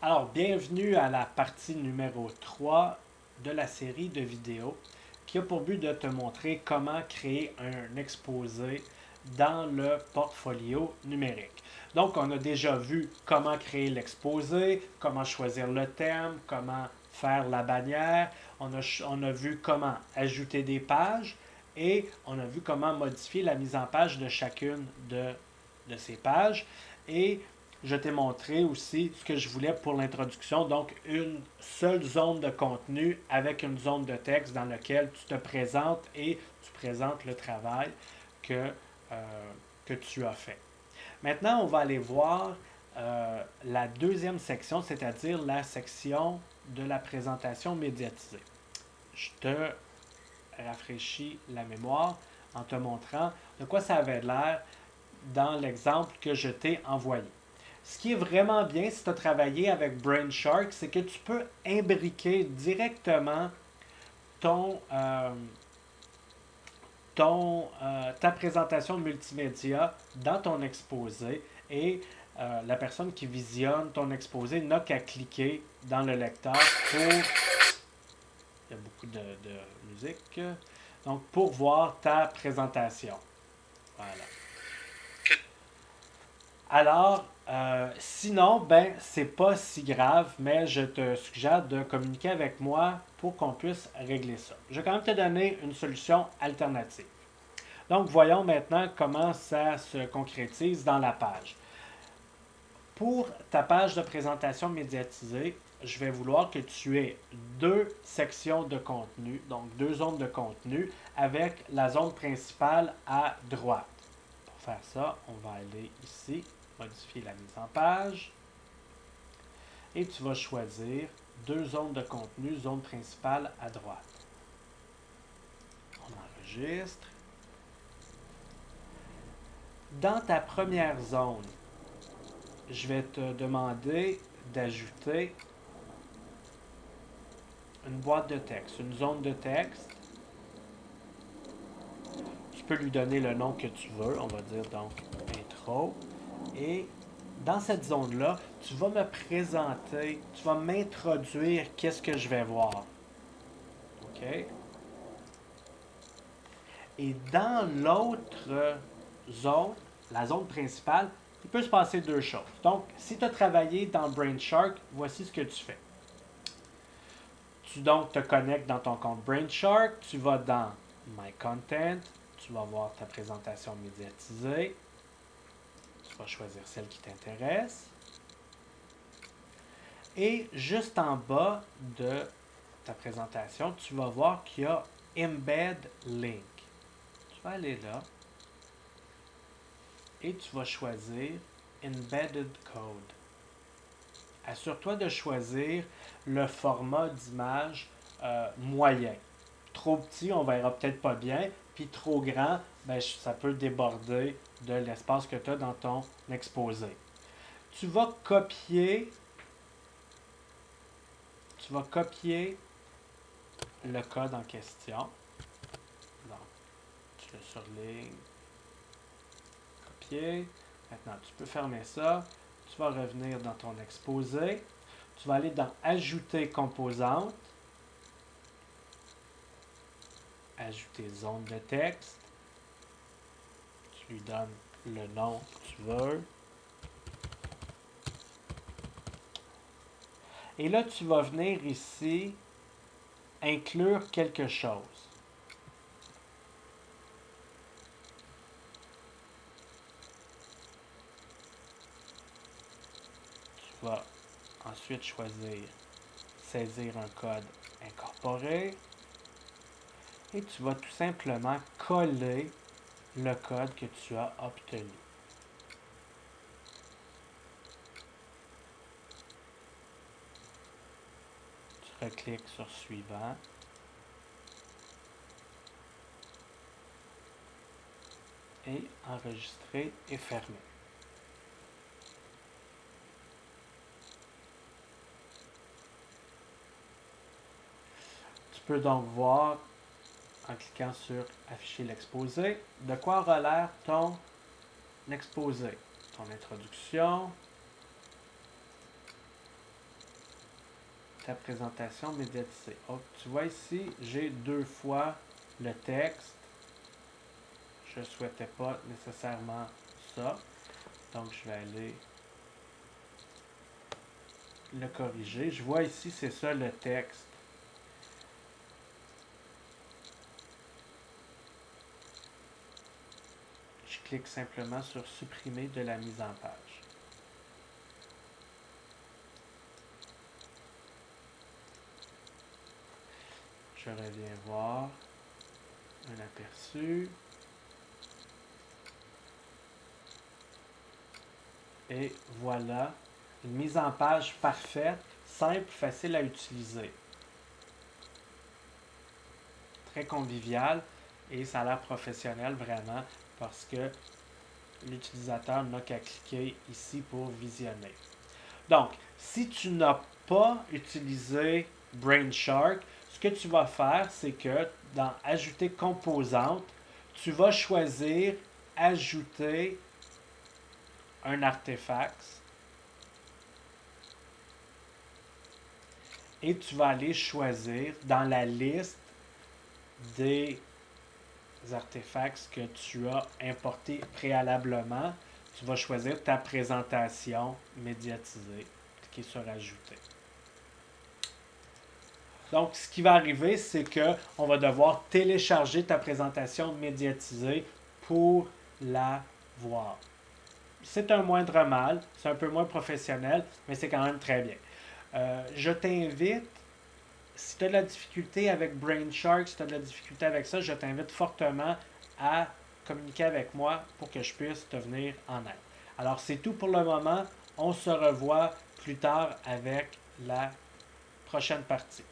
Alors, bienvenue à la partie numéro 3 de la série de vidéos qui a pour but de te montrer comment créer un exposé dans le portfolio numérique. Donc, on a déjà vu comment créer l'exposé, comment choisir le thème, comment faire la bannière, on a vu comment ajouter des pages et on a vu comment modifier la mise en page de chacune de ces pages. Et je t'ai montré aussi ce que je voulais pour l'introduction, donc une seule zone de contenu avec une zone de texte dans laquelle tu te présentes et tu présentes le travail que, que tu as fait. Maintenant, on va aller voir la deuxième section, c'est-à-dire la section de la présentation médiatisée. Je te rafraîchis la mémoire en te montrant de quoi ça avait l'air dans l'exemple que je t'ai envoyé. Ce qui est vraiment bien si tu as travaillé avec Brainshark, c'est que tu peux imbriquer directement ton, ta présentation multimédia dans ton exposé et la personne qui visionne ton exposé n'a qu'à cliquer dans le lecteur pour... Il y a beaucoup de musique. Donc, pour voir ta présentation. Voilà. Alors, sinon, ben, c'est pas si grave, mais je te suggère de communiquer avec moi pour qu'on puisse régler ça. Je vais quand même te donner une solution alternative. Donc, voyons maintenant comment ça se concrétise dans la page. Pour ta page de présentation médiatisée, je vais vouloir que tu aies deux sections de contenu, donc deux zones de contenu, avec la zone principale à droite. Pour faire ça, on va aller ici, modifier la mise en page, et tu vas choisir deux zones de contenu, zone principale à droite. On enregistre. Dans ta première zone, je vais te demander d'ajouter une boîte de texte, une zone de texte. Tu peux lui donner le nom que tu veux, on va dire donc intro. Et dans cette zone-là, tu vas me présenter, tu vas m'introduire qu'est-ce que je vais voir. OK? Et dans l'autre zone, la zone principale, il peut se passer deux choses. Donc, si tu as travaillé dans Brainshark, voici ce que tu fais. Tu donc te connectes dans ton compte Brainshark, tu vas dans My Content, tu vas voir ta présentation médiatisée, tu vas choisir celle qui t'intéresse. Et juste en bas de ta présentation, tu vas voir qu'il y a Embed Link. Tu vas aller là et tu vas choisir Embedded Code. Assure-toi de choisir le format d'image moyen. Trop petit, on verra peut-être pas bien, puis trop grand, ben, ça peut déborder de l'espace que tu as dans ton exposé. Tu vas copier le code en question. Donc, tu le surlignes, copier. Maintenant, tu peux fermer ça. Tu vas revenir dans ton exposé. Tu vas aller dans Ajouter composante. Ajouter zone de texte. Tu lui donnes le nom que tu veux. Et là, tu vas venir ici inclure quelque chose. Tu vas ensuite choisir saisir un code incorporé et tu vas tout simplement coller le code que tu as obtenu. Tu recliques sur Suivant. Et enregistrer et fermer. Tu peux donc voir, en cliquant sur Afficher l'exposé, de quoi aura l'air ton exposé. Ton introduction, ta présentation médiatisée. Donc, tu vois ici, j'ai 2 fois le texte. Je ne souhaitais pas nécessairement ça. Donc, je vais aller le corriger. Je vois ici, c'est ça le texte. Je clique simplement sur supprimer de la mise en page. Je reviens voir un aperçu. Et voilà, une mise en page parfaite, simple, facile à utiliser. Très convivial et ça a l'air professionnel vraiment parce que l'utilisateur n'a qu'à cliquer ici pour visionner. Donc, si tu n'as pas utilisé Brainshark, ce que tu vas faire, c'est que dans Ajouter composante, tu vas choisir Ajouter un artefact et tu vas aller choisir dans la liste des artefacts que tu as importés préalablement, tu vas choisir ta présentation médiatisée, cliquer sur Ajouter. Donc, ce qui va arriver, c'est qu'on va devoir télécharger ta présentation médiatisée pour la voir. C'est un moindre mal, c'est un peu moins professionnel, mais c'est quand même très bien. Je t'invite, si tu as de la difficulté avec Brainshark, si tu as de la difficulté avec ça, je t'invite fortement à communiquer avec moi pour que je puisse te venir en aide. Alors, c'est tout pour le moment. On se revoit plus tard avec la prochaine partie.